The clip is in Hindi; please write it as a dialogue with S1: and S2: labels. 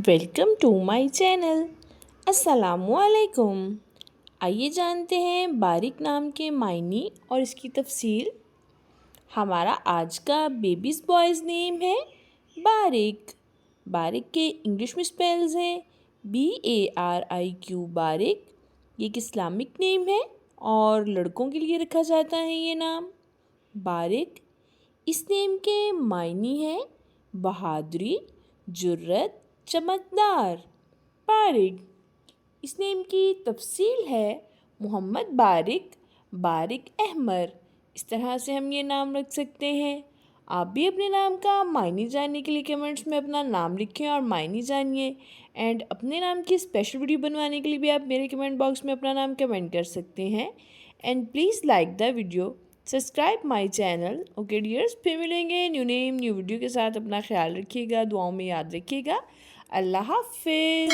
S1: Welcome to my channel. अस्सलामुअलैकुम। आइए जानते हैं बारिक नाम के मायने और इसकी तफसील। हमारा आज का बेबीज़ बॉयज़ नेम है बारिक। बारिक के इंग्लिश में स्पेल्स हैं BARIQ बारिक। ये एक इस्लामिक नेम है और लड़कों के लिए रखा जाता है ये नाम बारिक। इस नेम के मायने हैं बहादुरी, जुर्रत, चमकदार। बारिक। इस नेम की तफसील है मोहम्मद बारिक, बारिक अहमर। इस तरह से हम ये नाम रख सकते हैं। आप भी अपने नाम का मायने जानने के लिए कमेंट्स में अपना नाम लिखें और मायने जानिए। एंड अपने नाम की स्पेशल वीडियो बनवाने के लिए भी आप मेरे कमेंट बॉक्स में अपना नाम कमेंट कर सकते हैं। And please like the video, subscribe my channel. Okay dears, फिर मिलेंगे न्यू नेम न्यू वीडियो के साथ। अपना ख्याल रखिएगा, दुआओं में याद रखिएगा। अल्लाह हाफिज़।